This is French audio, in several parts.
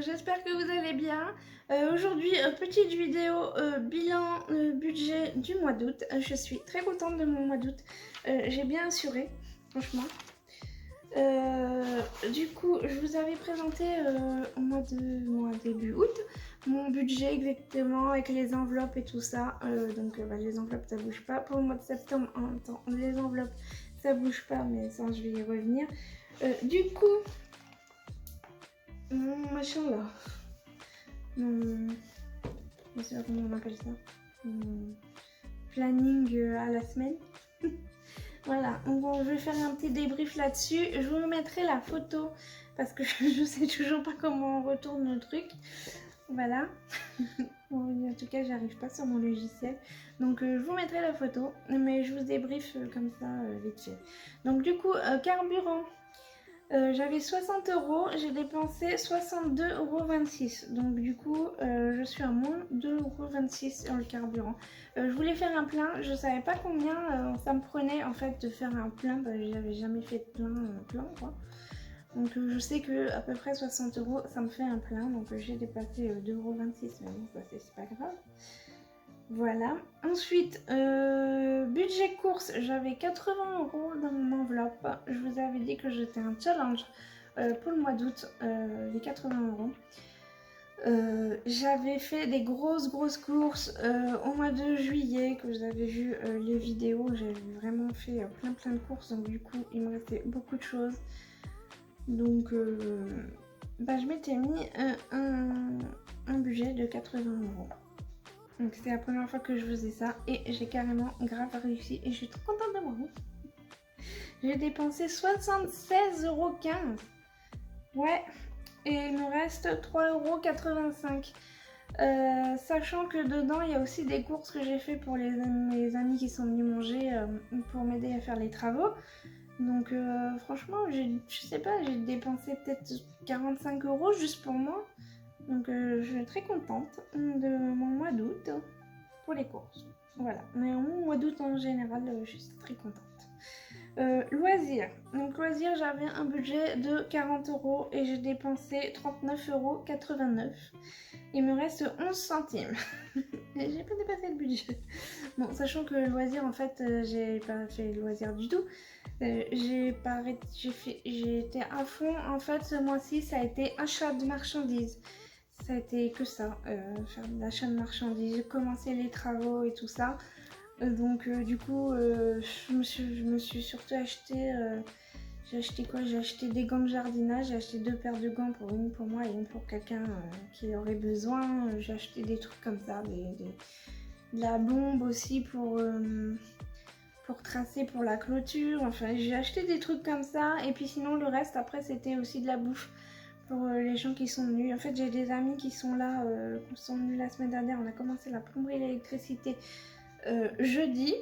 j'espère que vous allez bien. Aujourd'hui, petite vidéo bilan budget du mois d'août. Je suis très contente de mon mois d'août. J'ai bien assuré, franchement. Du coup, je vous avais présenté au mois début août mon budget exactement avec les enveloppes et tout ça. Les enveloppes ça bouge pas. Pour le mois de septembre, en même temps, les enveloppes ça bouge pas, mais ça je vais y revenir. Du coup, mon machin là, je sais pas comment on appelle ça, mon planning à la semaine. Voilà, bon, je vais faire un petit débrief là-dessus. Je vous mettrai la photo parce que je sais toujours pas comment on retourne le truc. Voilà. En tout cas, j'arrive pas sur mon logiciel. Donc, je vous mettrai la photo, mais je vous débrief comme ça vite fait. Donc, du coup, carburant. J'avais 60 €, j'ai dépensé 62,26 €. Donc du coup, je suis à moins 2,26 € sur le carburant. Je voulais faire un plein, je savais pas combien ça me prenait en fait de faire un plein. J'avais jamais fait de plein quoi. Donc je sais que à peu près 60 € ça me fait un plein. Donc j'ai dépassé 2,26 €, mais bon, ça c'est pas grave. Voilà. Ensuite, budget course, j'avais 80 € dans mon enveloppe. Je vous avais dit que j'étais un challenge pour le mois d'août, les 80 €. J'avais fait des grosses courses au mois de juillet, que vous avez vu les vidéos. J'avais vraiment fait plein de courses, donc du coup il me restait beaucoup de choses. Donc je m'étais mis un budget de 80 €. Donc c'est la première fois que je faisais ça et j'ai carrément grave réussi et je suis trop contente de moi. J'ai dépensé 76,15 €. Ouais, et il me reste 3,85 €. Sachant que dedans il y a aussi des courses que j'ai fait pour mes amis qui sont venus manger pour m'aider à faire les travaux. Donc franchement, je sais pas, j'ai dépensé peut-être 45 € juste pour moi. Donc je suis très contente de mon mois d'août pour les courses. Voilà, mais mon mois d'août en général, je suis très contente. Loisirs. Donc loisirs, j'avais un budget de 40 € et j'ai dépensé 39,89 €. Il me reste 11 centimes. Et j'ai pas dépassé le budget. Bon, sachant que loisirs, en fait, j'ai pas fait loisirs du tout. J'ai été à fond. En fait, ce mois-ci, ça a été achat de marchandises. Ça a été que ça, faire de l'achat de marchandises, commencer les travaux et tout ça. Donc du coup, je me suis surtout acheté... j'ai acheté quoi? J'ai acheté des gants de jardinage. J'ai acheté 2 paires de gants, une pour moi et une pour quelqu'un qui aurait besoin. J'ai acheté des trucs comme ça, de la bombe aussi pour tracer pour la clôture. Enfin, j'ai acheté des trucs comme ça. Et puis sinon, le reste, après, c'était aussi de la bouffe pour les gens qui sont venus. En fait, j'ai des amis qui sont là, qui sont venus la semaine dernière. On a commencé la plomberie et l'électricité jeudi.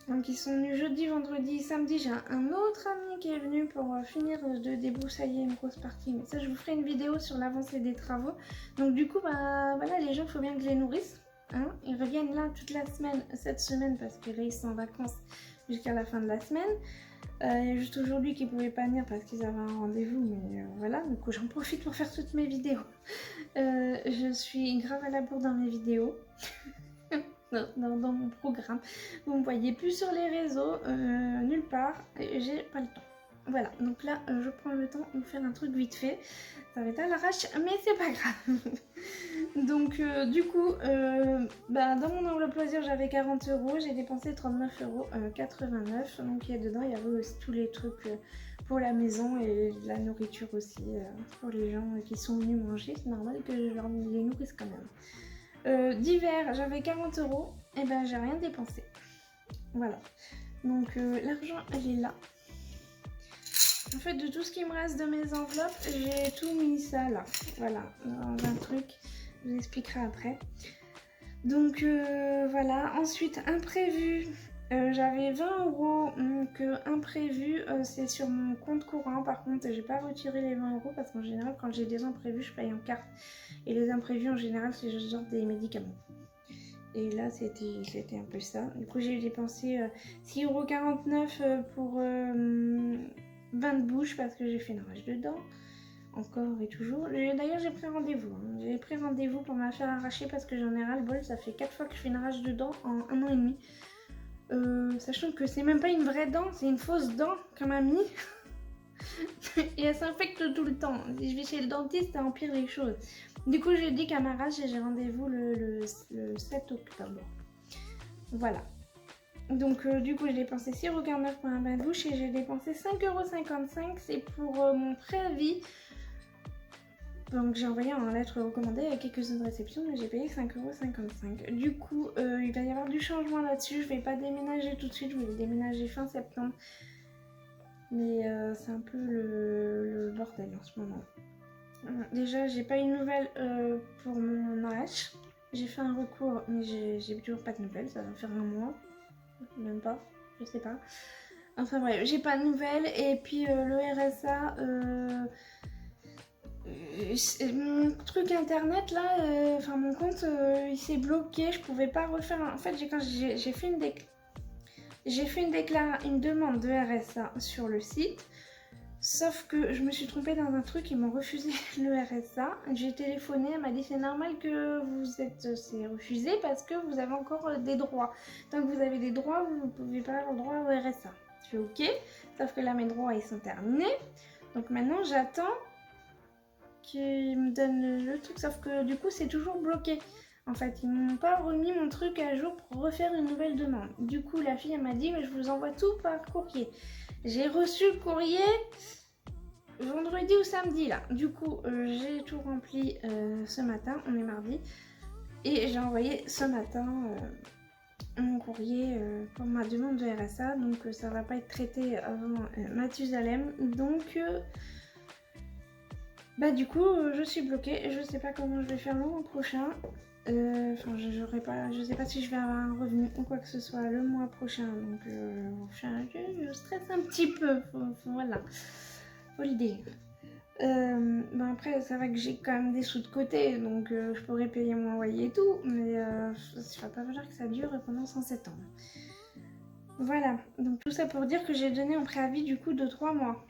Donc ils sont venus jeudi, vendredi, samedi. J'ai un autre ami qui est venu pour finir de débroussailler une grosse partie. Mais ça, je vous ferai une vidéo sur l'avancée des travaux. Donc du coup, voilà, les gens, il faut bien que je les nourrisse. Hein, ils reviennent là toute la semaine, cette semaine, parce que là, ils sont en vacances jusqu'à la fin de la semaine. Il y a juste aujourd'hui qu'ils ne pouvaient pas venir parce qu'ils avaient un rendez-vous, mais voilà, donc j'en profite pour faire toutes mes vidéos. Je suis grave à la bourre dans mes vidéos, dans mon programme. Vous ne me voyez plus sur les réseaux, nulle part, et j'ai pas le temps. Voilà, donc là, je prends le temps de faire un truc vite fait. Ça va être à l'arrache, mais c'est pas grave. Donc, du coup, dans mon enveloppe loisir, j'avais 40 €. J'ai dépensé 39,89 €. Donc, dedans, il y avait aussi tous les trucs pour la maison et de la nourriture aussi pour les gens qui sont venus manger. C'est normal que je leur les nourrisse quand même. D'hiver, j'avais 40 €. Et j'ai rien dépensé. Voilà. Donc, l'argent, elle est là. En fait, de tout ce qui me reste de mes enveloppes, j'ai tout mis ça là. Voilà, dans un truc. Je vous expliquerai après. Donc voilà. Ensuite, imprévu. J'avais 20 €. Donc imprévu, c'est sur mon compte courant. Par contre, j'ai pas retiré les 20 € parce qu'en général, quand j'ai des imprévus, je paye en carte. Et les imprévus, en général, c'est genre des médicaments. Et là, c'était un peu ça. Du coup, j'ai dépensé 6,49 € pour 20 de bouche parce que j'ai fait une rage dedans. encore et toujours. D'ailleurs j'ai pris rendez-vous. Hein. J'ai pris rendez-vous pour me la faire arracher parce que j'en ai ras le bol. Ça fait 4 fois que je fais une arrache de dents en 1 an et demi. Sachant que c'est même pas une vraie dent, c'est une fausse dent qu'on m'a mis. Et elle s'infecte tout le temps. Si je vais chez le dentiste, ça empire les choses. Du coup, j'ai dit qu'à m'arrache et j'ai rendez-vous le 7 octobre. Voilà. Donc, du coup, j'ai dépensé 6,49€ pour un bain de douche et j'ai dépensé 5,55€. C'est pour mon préavis. Donc, j'ai envoyé en lettre recommandée avec accusé de réception, mais j'ai payé 5,55€. Du coup, il va y avoir du changement là-dessus. Je vais pas déménager tout de suite, je vais déménager fin septembre. Mais c'est un peu le bordel en ce moment. Déjà, j'ai pas eu de nouvelles pour mon AH. J'ai fait un recours, mais j'ai toujours pas de nouvelles. Ça va faire un mois. Même pas, je sais pas. Enfin bref, j'ai pas de nouvelles. Et puis le RSA, mon truc internet là, enfin mon compte, il s'est bloqué. Je pouvais pas refaire. En fait, j'ai fait une demande de RSA sur le site. Sauf que je me suis trompée dans un truc, ils m'ont refusé le RSA. J'ai téléphoné, elle m'a dit c'est normal que c'est refusé parce que vous avez encore des droits. Tant que vous avez des droits, vous ne pouvez pas avoir le droit au RSA. Je fais ok, sauf que là mes droits ils sont terminés. Donc maintenant j'attends qu'ils me donnent le truc, sauf que du coup c'est toujours bloqué. En fait, ils m'ont pas remis mon truc à jour pour refaire une nouvelle demande. Du coup la fille elle m'a dit mais je vous envoie tout par courrier. J'ai reçu le courrier vendredi ou samedi là. Du coup, j'ai tout rempli ce matin, on est mardi. Et j'ai envoyé ce matin mon courrier pour ma demande de RSA. Donc ça va pas être traité avant Mathusalem. Donc bah du coup je suis bloquée. Je sais pas comment je vais faire le mois prochain. Enfin je sais pas si je vais avoir un revenu ou quoi que ce soit le mois prochain. Donc je stresse un petit peu. Voilà. Faut le dire. Ben après c'est vrai que j'ai quand même des sous de côté donc je pourrais payer mon loyer et tout mais il va pas falloir que ça dure pendant 107 ans. Voilà, donc tout ça pour dire que j'ai donné un préavis du coup de 3 mois.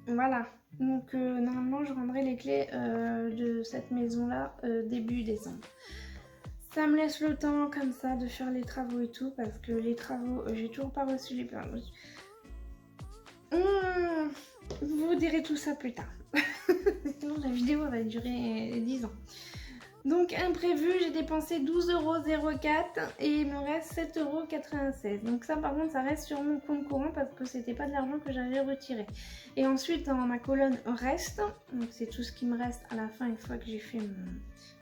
Voilà, donc normalement je rendrai les clés de cette maison là début décembre. Ça me laisse le temps comme ça de faire les travaux et tout parce que les travaux j'ai toujours pas reçu les permis. Vous direz tout ça plus tard. Sinon la vidéo va durer 10 ans. Donc imprévu, j'ai dépensé 12,04€ et il me reste 7,96€. Donc ça par contre ça reste sur mon compte courant parce que c'était pas de l'argent que j'avais retiré. Et ensuite dans ma colonne reste, donc c'est tout ce qui me reste à la fin une fois que j'ai fait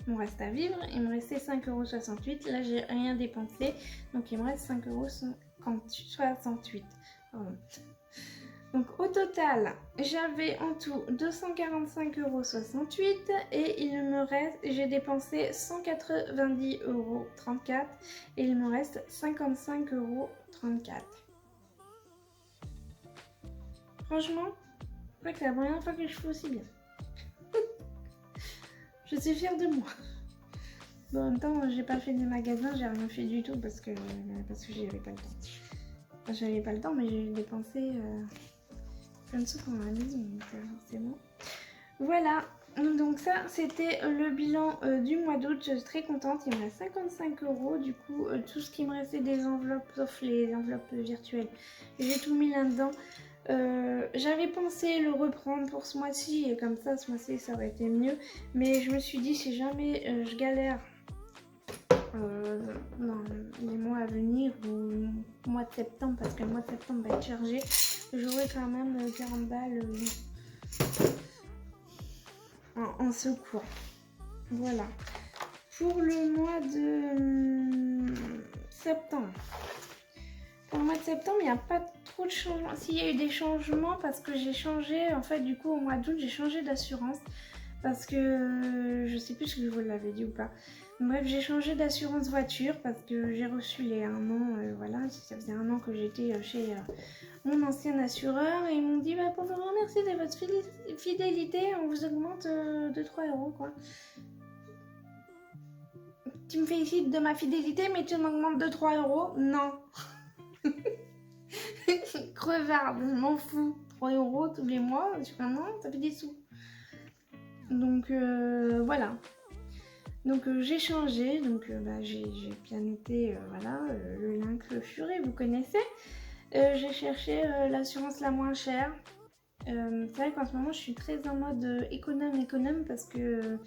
mon reste à vivre. Il me restait 5,68€. Là j'ai rien dépensé. Donc il me reste 5,68€. Pardon. Donc au total, j'avais en tout 245,68€ et il me reste, j'ai dépensé 190,34€ et il me reste 55,34€. Franchement, je crois que c'est la première fois que je fais aussi bien. Je suis fière de moi. Bon, en même temps, j'ai pas fait des magasins, j'ai rien fait du tout parce que j'avais pas le temps. Enfin, j'avais pas le temps, mais j'ai dépensé plein de sous pendant la maison, donc forcément. Voilà, donc ça c'était le bilan du mois d'août. Je suis très contente, il me reste 55€. Du coup, tout ce qui me restait des enveloppes, sauf les enveloppes virtuelles, j'ai tout mis là-dedans. J'avais pensé le reprendre pour ce mois-ci et comme ça, ce mois-ci ça aurait été mieux. Mais je me suis dit, si jamais je galère dans les mois à venir ou le mois de septembre, parce que le mois de septembre va être chargé, j'aurai quand même 40 balles en secours. Voilà. Pour le mois de septembre. Pour le mois de septembre, il n'y a pas trop de changements. S'il y a eu des changements, parce que j'ai changé, en fait, du coup, au mois d'août, j'ai changé d'assurance. Parce que je sais plus si je vous l'avais dit ou pas. Bref, j'ai changé d'assurance voiture parce que j'ai reçu les 1 an, voilà, ça faisait 1 an que j'étais chez mon ancien assureur et ils m'ont dit bah, pour vous remercier de votre fidélité, on vous augmente de 3€ quoi. Tu me félicites de ma fidélité mais tu m'augmentes de 3€? Non. Crevarde, je m'en fous. 3€ tous les mois, sur 1 an, ça fait des sous. Donc voilà. Donc j'ai changé, donc j'ai bien noté voilà, le lynx, le furet, vous connaissez. J'ai cherché l'assurance la moins chère. C'est vrai qu'en ce moment je suis très en mode économe parce que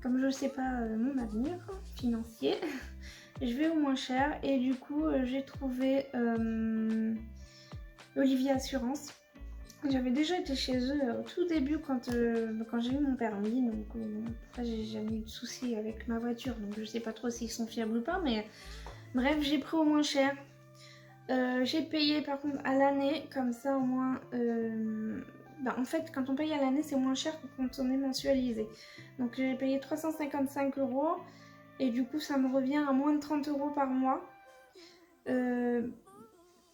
comme je ne sais pas mon avenir financier, je vais au moins cher et du coup j'ai trouvé Olivier Assurance. J'avais déjà été chez eux au tout début quand j'ai eu mon permis, donc après j'ai jamais eu de soucis avec ma voiture, donc je sais pas trop s'ils sont fiables ou pas, mais bref, j'ai pris au moins cher. J'ai payé par contre à l'année, comme ça au moins... en fait, quand on paye à l'année, c'est moins cher que quand on est mensualisé. Donc j'ai payé 355 € et du coup ça me revient à moins de 30 € par mois.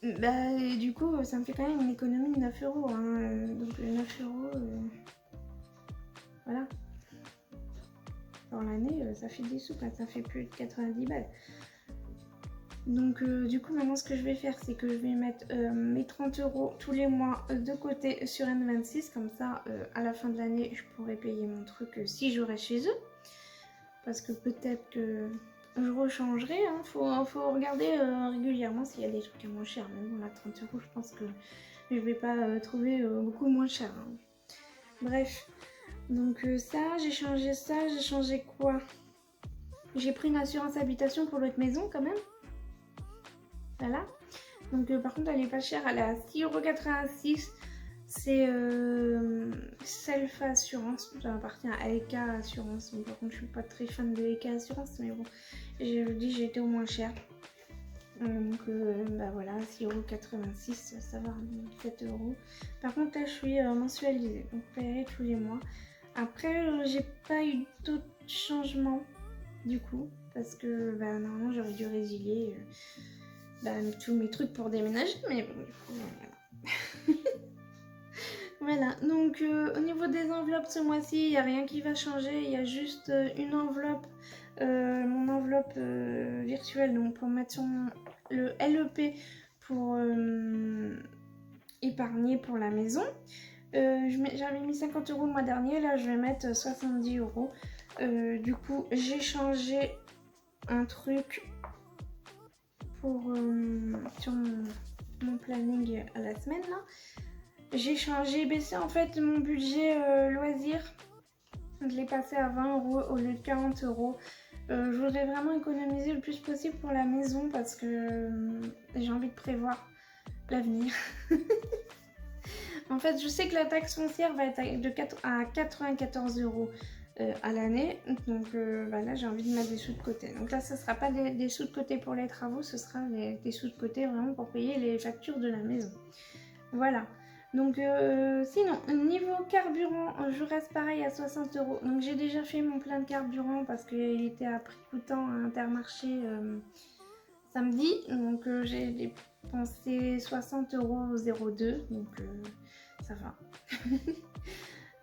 Et du coup, ça me fait quand même une économie de 9 €. Hein. Donc 9 €, voilà. Dans l'année, ça fait des sous, ça fait plus de 90 balles. Donc du coup, maintenant, ce que je vais faire, c'est que je vais mettre mes 30 € tous les mois de côté sur N26. Comme ça, à la fin de l'année, je pourrai payer mon truc si j'aurai chez eux. Parce que peut-être que je rechangerai. Hein. Faut regarder régulièrement s'il y a des trucs à moins cher. Mais bon, là, 30 €, je pense que je vais pas trouver beaucoup moins cher. Hein. Bref. Donc ça, j'ai changé quoi? J'ai pris une assurance habitation pour l'autre maison quand même. Voilà. Donc par contre elle est pas chère, elle est à 6,86 €. C'est Self Assurance, ça appartient à EK Assurance. Donc, par contre je suis pas très fan de EK Assurance, mais bon, je vous dis j'ai été au moins cher. Donc voilà, 6,86 €, ça va, 7 €. Par contre là je suis mensualisée, donc je paierai tous les mois. Après j'ai pas eu d'autres changements du coup, parce que normalement j'aurais dû résilier tous mes trucs pour déménager, mais bon, du coup, voilà. Voilà, donc au niveau des enveloppes ce mois-ci, il n'y a rien qui va changer, il y a juste une enveloppe, mon enveloppe virtuelle, donc pour mettre sur le LEP pour épargner pour la maison. J'avais mis 50 € le mois dernier, là je vais mettre 70 €. Du coup, j'ai changé un truc pour sur mon planning à la semaine là. J'ai baissé en fait mon budget loisir. Je l'ai passé à 20 € au lieu de 40 €. Je voudrais vraiment économiser le plus possible pour la maison parce que j'ai envie de prévoir l'avenir. En fait, je sais que la taxe foncière va être à 94 € à l'année. Donc là, j'ai envie de mettre des sous de côté. Donc là, ce ne sera pas des sous de côté pour les travaux, ce sera des sous de côté vraiment pour payer les factures de la maison. Voilà. Donc sinon, niveau carburant, je reste pareil à 60 €. Donc j'ai déjà fait mon plein de carburant parce qu'il était à prix coûtant à Intermarché samedi. Donc j'ai dépensé 60 € 02. Donc ça va.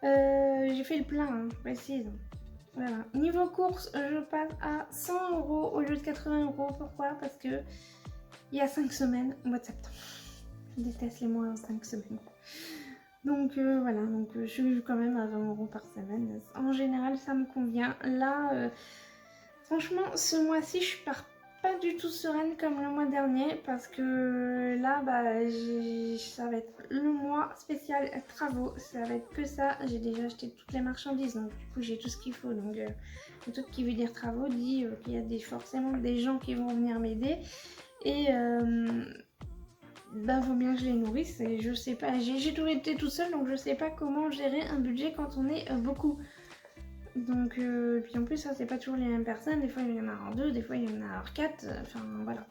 J'ai fait le plein, hein, je précise. Voilà. Niveau course, je passe à 100 € au lieu de 80 €. Pourquoi? Parce que il y a 5 semaines, au mois de septembre. Je déteste les mois en 5 semaines. Donc voilà, donc je suis quand même à 20 € par semaine. En général, ça me convient. Là, franchement, ce mois-ci, je pars pas du tout sereine comme le mois dernier parce que là, ça va être le mois spécial travaux. Ça va être que ça. J'ai déjà acheté toutes les marchandises, donc du coup, j'ai tout ce qu'il faut. Donc, tout qui veut dire travaux dit qu'il y a forcément des gens qui vont venir m'aider. Et vaut bien que je les nourrisse et je sais pas, j'ai tout été toute seule donc je sais pas comment gérer un budget quand on est beaucoup. Donc puis en plus ça c'est pas toujours les mêmes personnes, des fois il y en a en 2, des fois il y en a en 4, enfin voilà.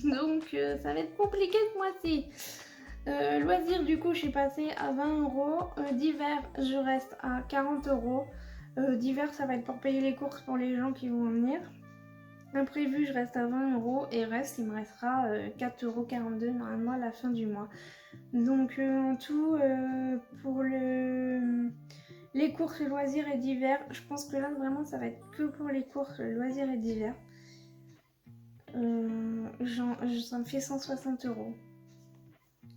Donc ça va être compliqué ce mois-ci. Loisirs du coup je suis passée à 20 €, d'hiver je reste à 40 €, d'hiver ça va être pour payer les courses pour les gens qui vont venir. Imprévu, je reste à 20 € et reste, il me restera 4,42 € normalement à la fin du mois. Donc en tout, pour les courses, le loisir et d'hiver, je pense que là vraiment ça va être que pour les courses, le loisir et d'hiver. Ça me fait 160 €.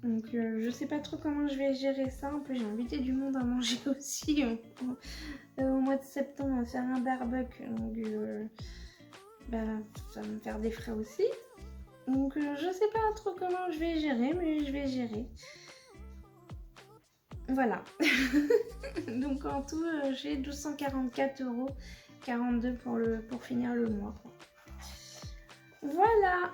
Donc je sais pas trop comment je vais gérer ça. En plus j'ai invité du monde à manger aussi au mois de septembre, on va faire un barbecue. Donc bah, ça va me faire des frais aussi. Donc je sais pas trop comment je vais gérer, mais je vais gérer. Voilà. Donc en tout j'ai 1244,42 € pour finir le mois. Voilà.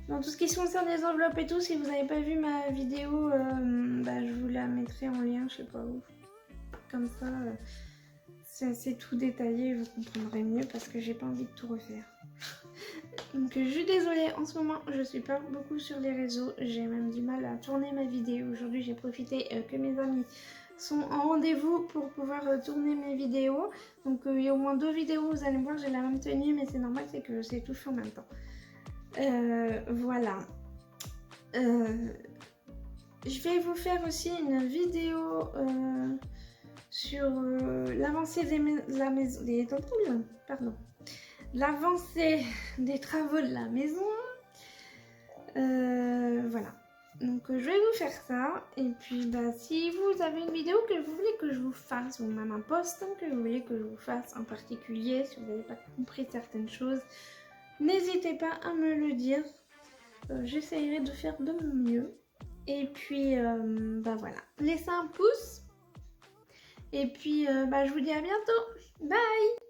Dans tout ce qui concerne les enveloppes et tout, si vous n'avez pas vu ma vidéo, bah, je vous la mettrai en lien, je sais pas où. Comme ça, c'est tout détaillé, vous comprendrez mieux parce que j'ai pas envie de tout refaire. Donc je suis désolée, en ce moment je suis pas beaucoup sur les réseaux, j'ai même du mal à tourner ma vidéo. Aujourd'hui j'ai profité que mes amis sont en rendez-vous pour pouvoir tourner mes vidéos. Donc il y a au moins 2 vidéos, vous allez me voir, j'ai la même tenue, mais c'est normal, c'est que c'est tout fait en même temps. Voilà. Je vais vous faire aussi une vidéo sur l'avancée la maison, l'avancée des travaux de la maison. Voilà. Donc je vais vous faire ça. Et puis bah, si vous avez une vidéo que vous voulez que je vous fasse, ou même un post que vous voulez que je vous fasse en particulier, si vous n'avez pas compris certaines choses, n'hésitez pas à me le dire. J'essayerai de faire de mon mieux. Et puis bah voilà. Laissez un pouce. Et puis bah, je vous dis à bientôt. Bye!